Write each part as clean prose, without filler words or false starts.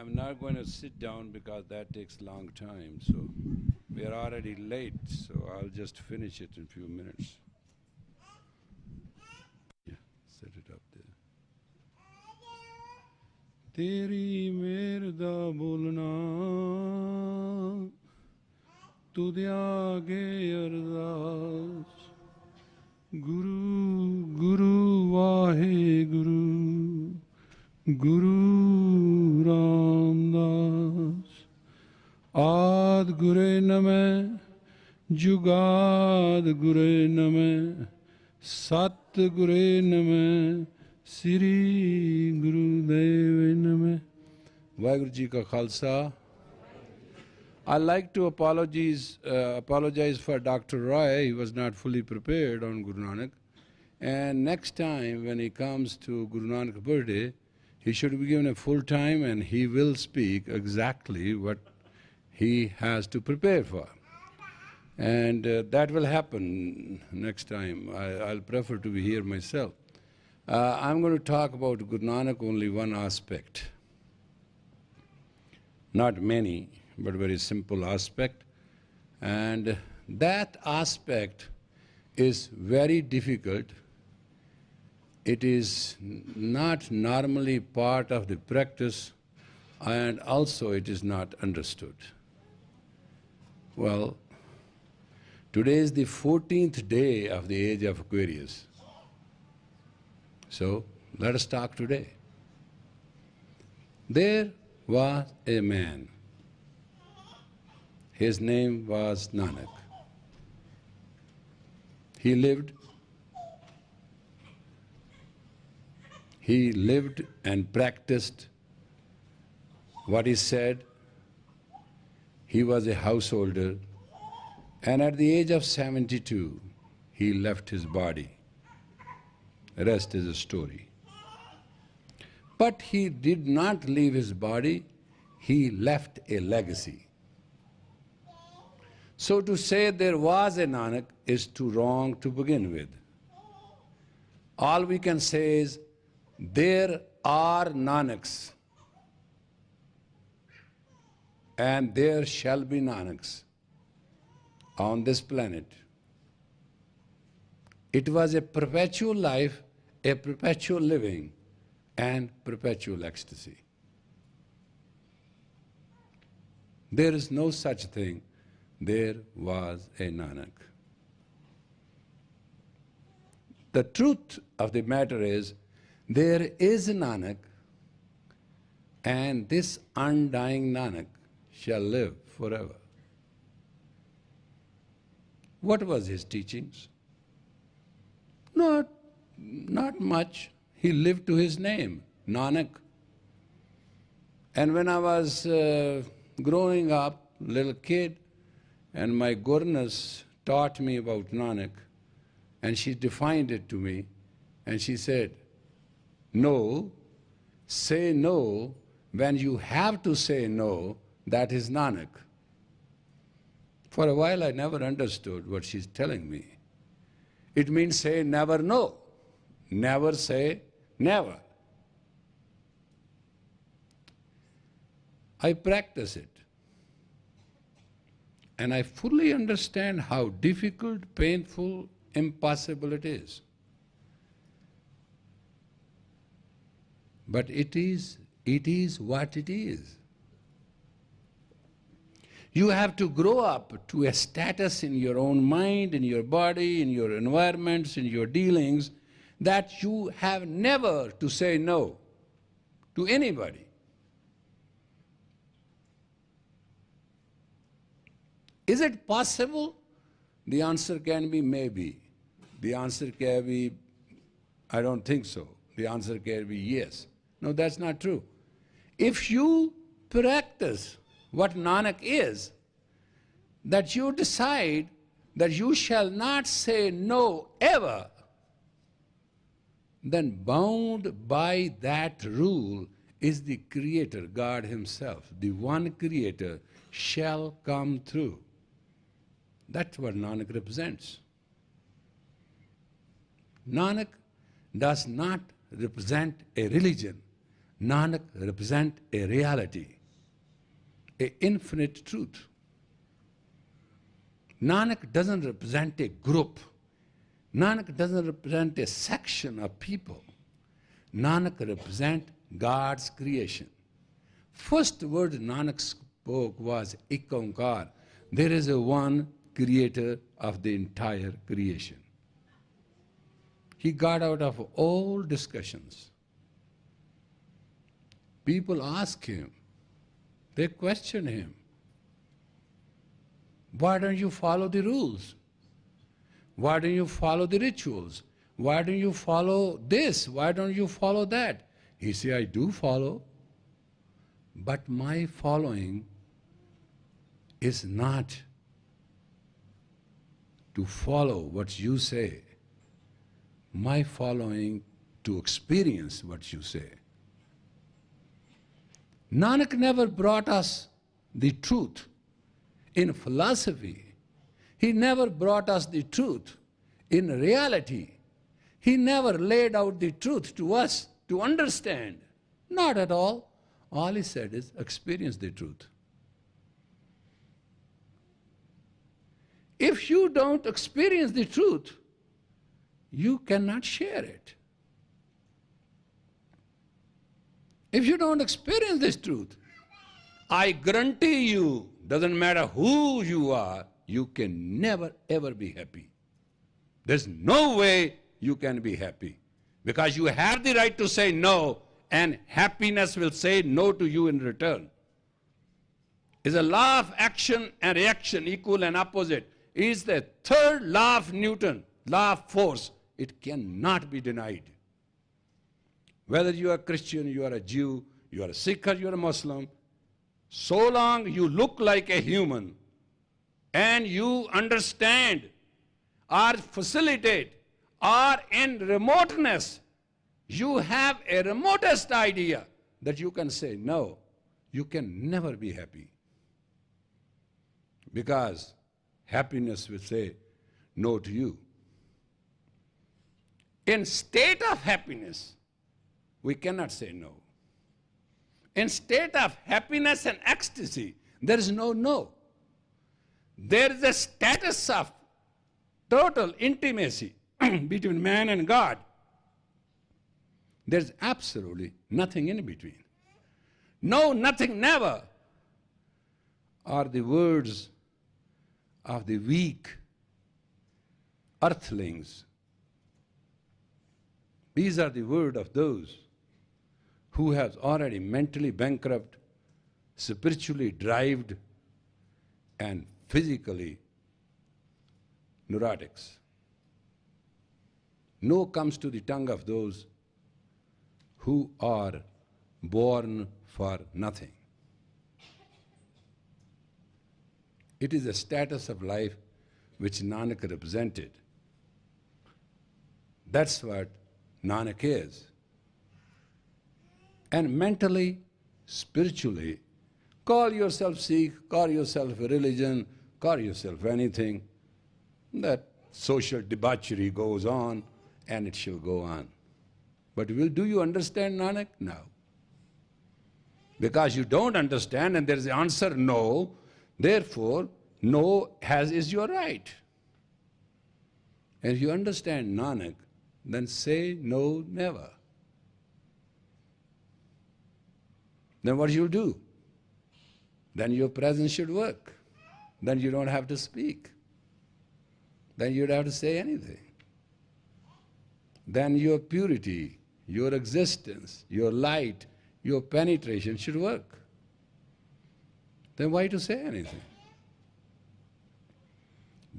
I'm not going to sit down because that takes a long time, so we are already late, so I'll just finish it in a few minutes. Yeah, set it up there. Teri mere da bolna tudhe aage ardas Guru Guru Vahe Guru Guru Ramdas Ad Gure Name Jugad Gure Name Sat Gure Name Sri Guru Dev Name. Vaheguru Ji Ka Khalsa. I'd like to apologize for Dr. Roy. He was not fully prepared on Guru Nanak. And next time when he comes to Guru Nanak's birthday, he should be given a full time and he will speak exactly what he has to prepare for. And that will happen next time. I'll prefer to be here myself. I'm going to talk about Guru Nanak only one aspect. Not many, but very simple aspect. And that aspect is very difficult. It is not normally part of the practice, and also it is not understood. Well, today is the 14th day of the age of Aquarius. So, let us talk today. There was a man. His name was Nanak. He lived and practiced what he said. He was a householder, and at the age of 72, he left his body. The rest is a story. But he did not leave his body, he left a legacy. So to say there was a Nanak is too wrong to begin with. All we can say is, there are Nanaks, and there shall be Nanaks on this planet. It was a perpetual life, a perpetual living, and perpetual ecstasy. There is no such thing. There was a Nanak. The truth of the matter is, there is a Nanak, and this undying Nanak shall live forever. What was his teachings? Not much. He lived to his name, Nanak. And when I was growing up, little kid, and my governess taught me about Nanak, and she defined it to me, and she said, no, say no when you have to say no, that is Nanak. For a while I never understood what she's telling me. It means say never no, never say never. I practice it, and I fully understand how difficult, painful, impossible it is. But it is what it is. You have to grow up to a status in your own mind, in your body, in your environments, in your dealings, that you have never to say no to anybody. Is it possible? The answer can be maybe. The answer can be, I don't think so. The answer can be yes. No, that's not true. If you practice what Nanak is, that you decide that you shall not say no ever, then bound by that rule is the Creator, God Himself. The one Creator shall come through. That's what Nanak represents. Nanak does not represent a religion. Nanak represents a reality, an infinite truth. Nanak doesn't represent a group. Nanak doesn't represent a section of people. Nanak represents God's creation. First word Nanak spoke was Ik Onkar. There is a one creator of the entire creation. He got out of all discussions. People ask him, they question him, why don't you follow the rules? Why don't you follow the rituals? Why don't you follow this? Why don't you follow that? He said, I do follow, but my following is not to follow what you say. My following to experience what you say. Nanak never brought us the truth in philosophy. He never brought us the truth in reality. He never laid out the truth to us to understand. Not at all. All he said is experience the truth. If you don't experience the truth, you cannot share it. If you don't experience this truth, I guarantee you, doesn't matter who you are, you can never ever be happy. There's no way you can be happy. Because you have the right to say no, and happiness will say no to you in return. Is a law of action and reaction equal and opposite? Is the third law of Newton, law of force. It cannot be denied. Whether you are a Christian, you are a Jew, you are a Sikh or you are a Muslim, so long you look like a human and you understand or facilitate or in remoteness, you have a remotest idea that you can say no, you can never be happy. Because happiness will say no to you. In state of happiness, we cannot say no. In state of happiness and ecstasy, there is no no. There is a status of total intimacy between man and God. There's absolutely nothing in between. No, nothing, never are the words of the weak earthlings. These are the words of those who have already mentally bankrupt, spiritually derived, and physically neurotics. No comes to the tongue of those who are born for nothing. It is a status of life which Nanak represented. That's what Nanak is. And mentally, spiritually, call yourself Sikh, call yourself a religion, call yourself anything. That social debauchery goes on and it shall go on. But do you understand Nanak? No. Because you don't understand and there is the answer no, therefore no is your right. And if you understand Nanak, then say no never. Then what you'll do? Then your presence should work. Then you don't have to speak. Then you don't have to say anything. Then your purity, your existence, your light, your penetration should work. Then why to say anything?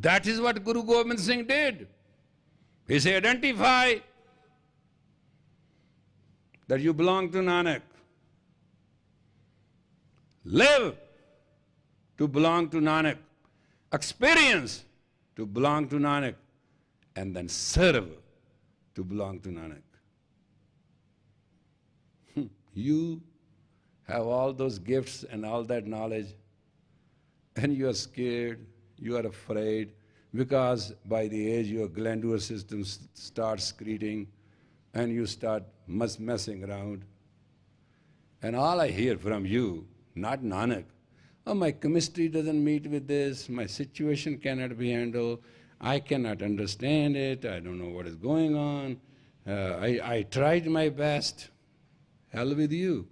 That is what Guru Gobind Singh did. He said, identify that you belong to Nanak. Live to belong to Nanak. Experience to belong to Nanak. And then serve to belong to Nanak. You have all those gifts and all that knowledge, and you are scared, you are afraid, because by the age your glandular system starts secreting, and you start messing around. And all I hear from you, not Nanak, oh, my chemistry doesn't meet with this, my situation cannot be handled, I cannot understand it, I don't know what is going on, I tried my best. Hell with you.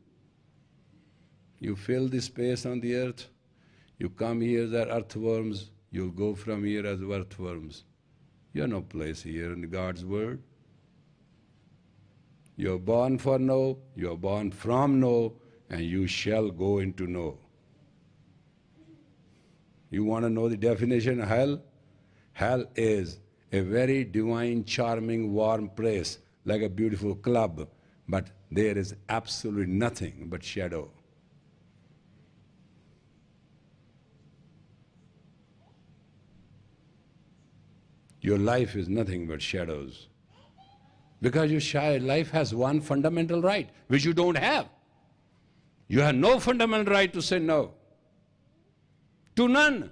You fill the space on the earth, you come here as earthworms, you'll go from here as earthworms. You have no place here in God's word. You're born for no, you're born from no, and you shall go into no. You want to know the definition of hell? Hell is a very divine, charming, warm place, like a beautiful club, but there is absolutely nothing but shadow. Your life is nothing but shadows. Because your life has one fundamental right, which you don't have. You have no fundamental right to say no. To none.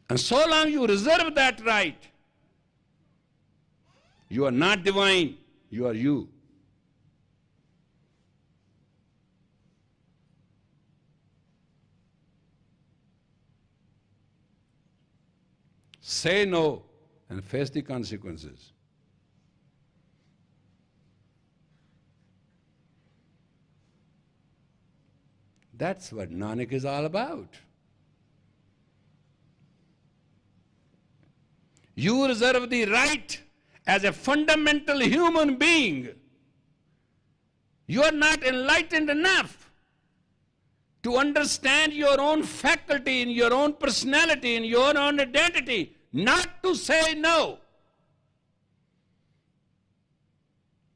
And so long you reserve that right, you are not divine, you are you. Say no and face the consequences. That's what Nanak is all about. You reserve the right as a fundamental human being. You are not enlightened enough to understand your own faculty, in your own personality, in your own identity, not to say no.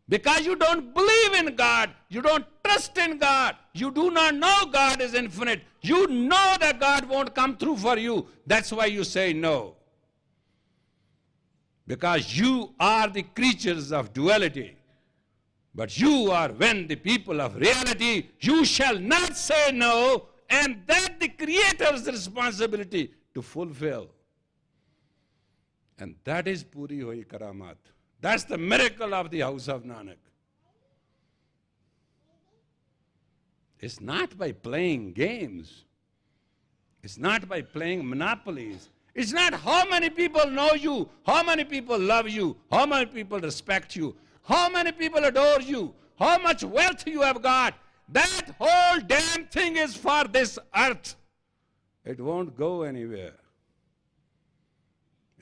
Because you don't believe in God, you don't trust in God, you do not know God is infinite, you know that God won't come through for you, that's why you say no. Because you are the creatures of duality. But you are, when the people of reality, you shall not say no, and that the Creator's responsibility to fulfill. And that is Puri Hoi Karamat. That's the miracle of the house of Nanak. It's not by playing games. It's not by playing monopolies. It's not how many people know you, how many people love you, how many people respect you, how many people adore you, how much wealth you have got. That whole damn thing is for this earth. It won't go anywhere.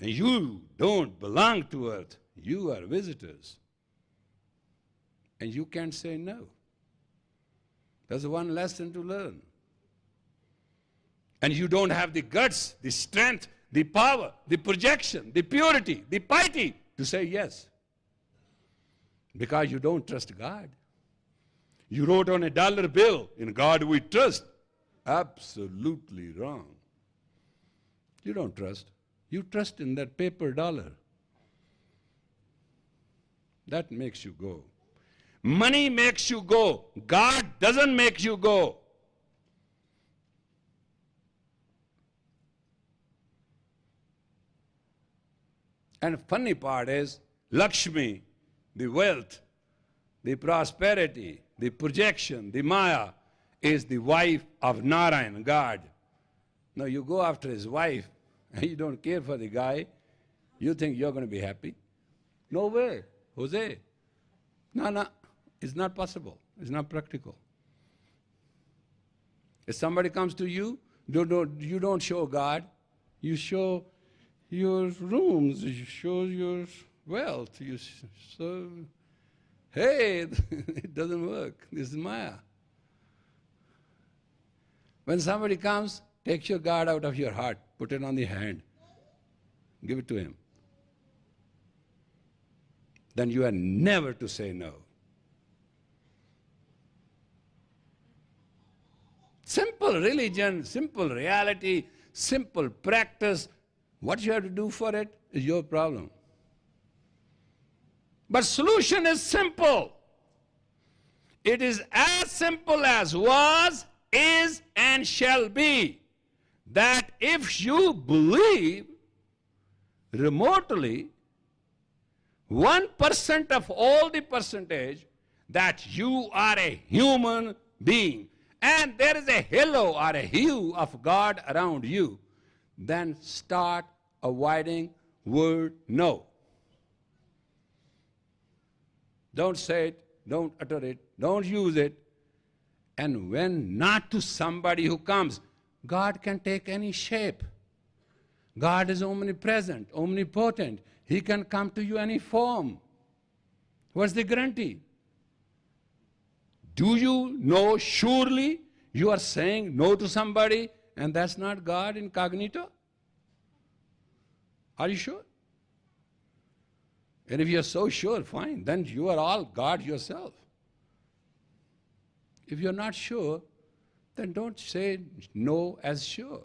And you don't belong to earth. You are visitors. And you can't say no. That's one lesson to learn. And you don't have the guts, the strength, the power, the projection, the purity, the piety to say yes. Because you don't trust God. You wrote on a dollar bill, in God we trust. Absolutely wrong. You don't trust. You trust in that paper dollar. That makes you go. Money makes you go. God doesn't make you go. And the funny part is, Lakshmi, the wealth, the prosperity, the projection, the Maya, is the wife of Narayan, God. Now you go after his wife, and you don't care for the guy, you think you're going to be happy? No way, Jose. No, it's not possible. It's not practical. If somebody comes to you, you don't show God, you show your rooms, you show your wealth. So, hey, it doesn't work. This is Maya. When somebody comes, take your God out of your heart, put it on the hand, give it to him. Then you are never to say no. Simple religion, simple reality, simple practice. What you have to do for it is your problem. But solution is simple. It is as simple as was, is, and shall be. That if you believe remotely 1% of all the percentage that you are a human being and there is a halo or a hue of God around you, then start avoiding word no. Don't say it, don't utter it, don't use it. And when not to somebody who comes, God can take any shape. God is omnipresent, omnipotent. He can come to you any form. What's the guarantee? Do you know surely you are saying no to somebody and that's not God incognito? Are you sure? And if you're so sure, fine, then you are all God yourself. If you're not sure, then don't say no as sure.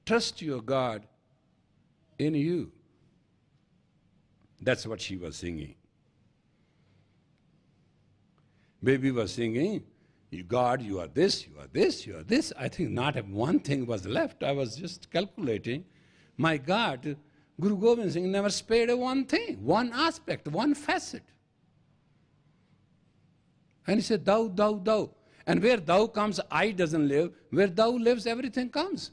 Trust your God in you. That's what she was singing. Baby was singing, God, you are this, you are this, you are this. I think not one thing was left. I was just calculating. My God, Guru Gobind Singh never spared a one thing, one aspect, one facet. And he said, thou, thou, thou. And where thou comes, I doesn't live. Where thou lives, everything comes.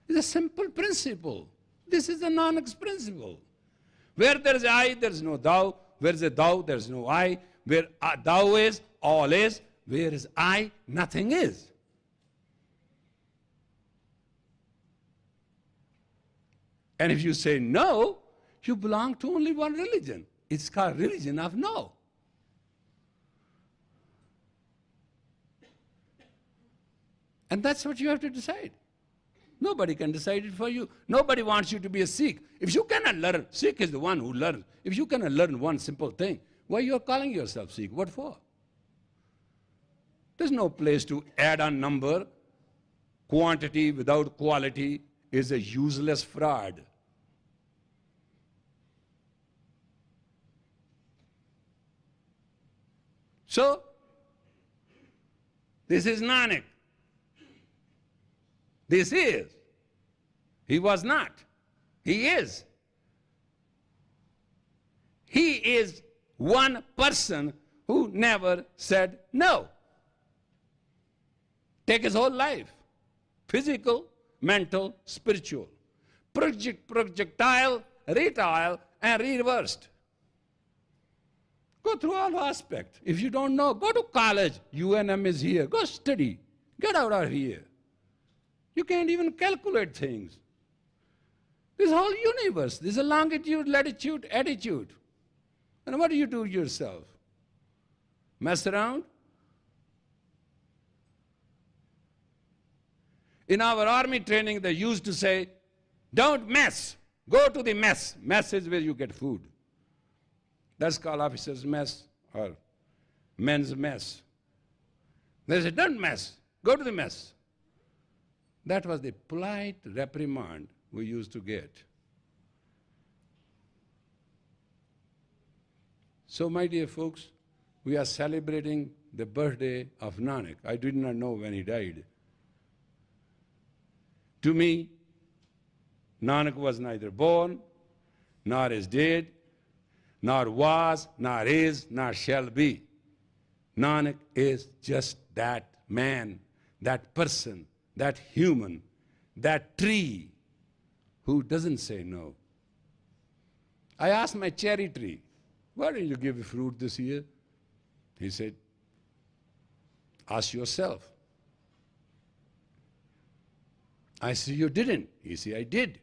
It's a simple principle. This is the Nanak's principle. Where there is I, there is no thou. Where there is a thou, there is no I. Where thou is, all is. Where is I, nothing is. And if you say no, you belong to only one religion. It's called religion of no. And that's what you have to decide. Nobody can decide it for you. Nobody wants you to be a Sikh. If you cannot learn, Sikh is the one who learns. If you cannot learn one simple thing, why you are calling yourself Sikh? What for? There's no place to add a number. Quantity without quality is a useless fraud. So, this is Nanak. This is. He was not. He is. He is one person who never said no. Take his whole life. Physical, mental, spiritual. Projectile, retile, and reversed. Go through all aspects. If you don't know, go to college. UNM is here. Go study. Get out of here. You can't even calculate things. This whole universe, this is a longitude, latitude, attitude. And what do you do yourself? Mess around? In our army training, they used to say, don't mess. Go to the mess. Mess is where you get food. That's called officer's mess or men's mess. They said, don't mess. Go to the mess. That was the polite reprimand we used to get. So, my dear folks, we are celebrating the birthday of Nanak. I did not know when he died. To me, Nanak was neither born, nor is dead, nor was, nor is, nor shall be. Nanak is just that man, that person, that human, that tree who doesn't say no. I asked my cherry tree, why didn't you give fruit this year? He said, ask yourself. I said, you didn't. He said, I did.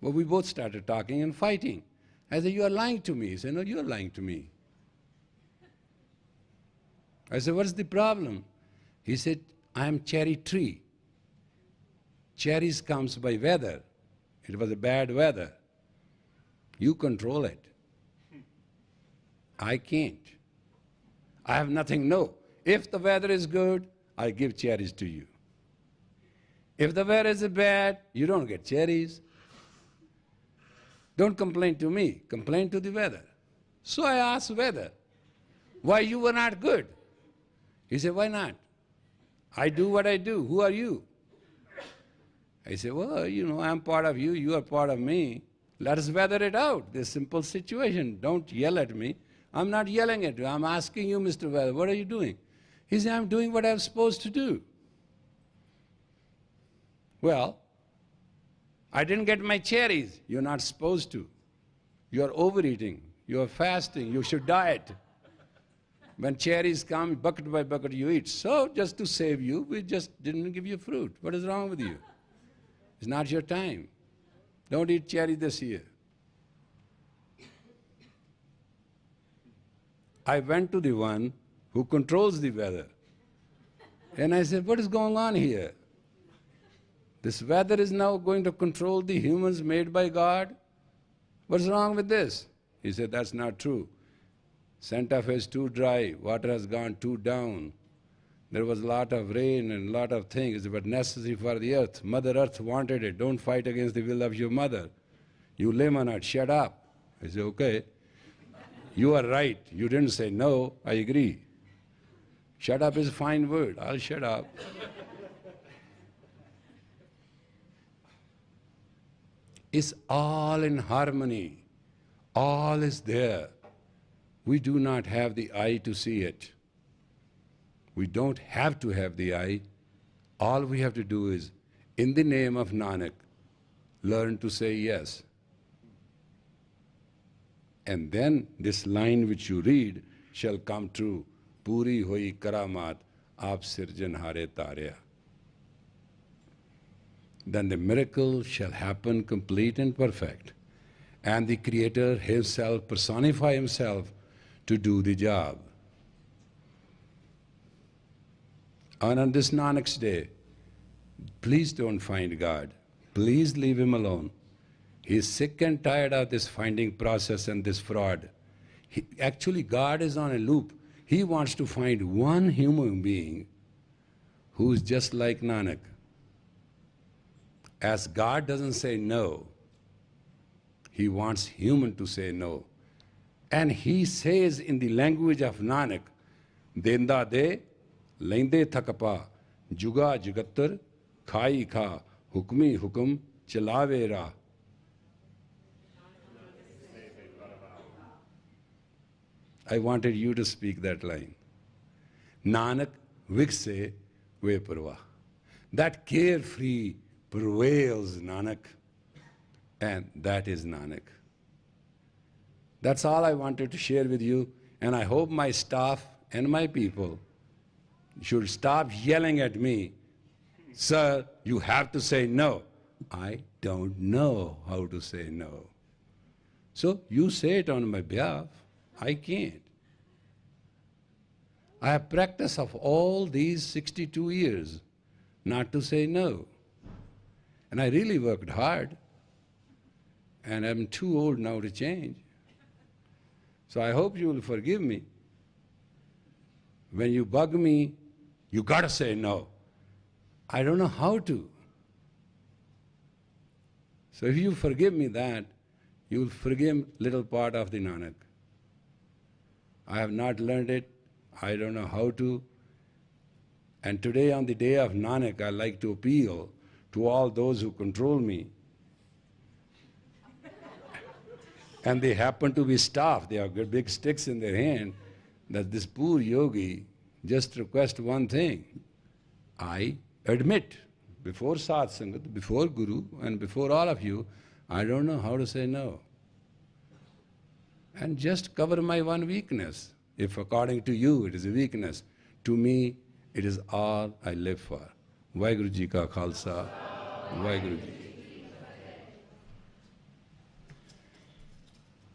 Well, we both started talking and fighting. I said, you are lying to me. He said, no, you are lying to me. I said, what's the problem? He said, I am cherry tree. Cherries comes by weather. It was a bad weather. You control it. I can't. I have nothing, no. If the weather is good, I give cherries to you. If the weather is bad, you don't get cherries. Don't complain to me, complain to the weather. So I asked weather, why you were not good? He said, why not? I do what I do. Who are you? I say, well, I'm part of you, you are part of me. Let us weather it out, this simple situation. Don't yell at me. I'm not yelling at you. I'm asking you, Mr. Weather, what are you doing? He said, I'm doing what I'm supposed to do. Well, I didn't get my cherries. You're not supposed to. You're overeating. You're fasting. You should diet. When cherries come, bucket by bucket you eat. So, just to save you, we just didn't give you fruit. What is wrong with you? It's not your time. Don't eat cherry this year. I went to the one who controls the weather. And I said, what is going on here? This weather is now going to control the humans made by God? What's wrong with this? He said, that's not true. Santa Fe is too dry, water has gone too down. There was a lot of rain and a lot of things that were necessary for the earth. Mother Earth wanted it. Don't fight against the will of your mother. You lame on it, shut up. I said, okay. You are right. You didn't say no, I agree. Shut up is a fine word. I'll shut up. It's all in harmony. All is there. We do not have the eye to see it. We don't have to have the eye. All we have to do is, in the name of Nanak, learn to say yes. And then this line which you read shall come true. Puri hoi karamat, aap sirjanhare tarya. Then the miracle shall happen complete and perfect. And the Creator Himself personify Himself to do the job. And on this Nanak's day, please don't find God. Please leave Him alone. He is sick and tired of this finding process and this fraud. Actually, God is on a loop. He wants to find one human being who is just like Nanak. As God doesn't say no, He wants human to say no. And He says in the language of Nanak, Denda de, lende thakapa, juga jugattar, khai kha, hukmi hukum, chalave ra. I wanted you to speak that line. Nanak vikse ve purva. That carefree prevails Nanak, and that is Nanak. That's all I wanted to share with you, and I hope my staff and my people should stop yelling at me, sir, you have to say no. I don't know how to say no. So you say it on my behalf. I can't. I have practice of all these 62 years not to say no. And I really worked hard. And I'm too old now to change. So I hope you will forgive me. When you bug me, you gotta say no. I don't know how to. So if you forgive me that, you will forgive little part of the Nanak. I have not learned it. I don't know how to. And today, on the day of Nanak, I like to appeal to all those who control me. And they happen to be staff. They have got big sticks in their hand. That this poor yogi just requests one thing. I admit, before Satsangat, before Guru, and before all of you, I don't know how to say no. And just cover my one weakness. If according to you it is a weakness, to me it is all I live for. Vaheguru Ji Ka Khalsa, Vaheguru Ji.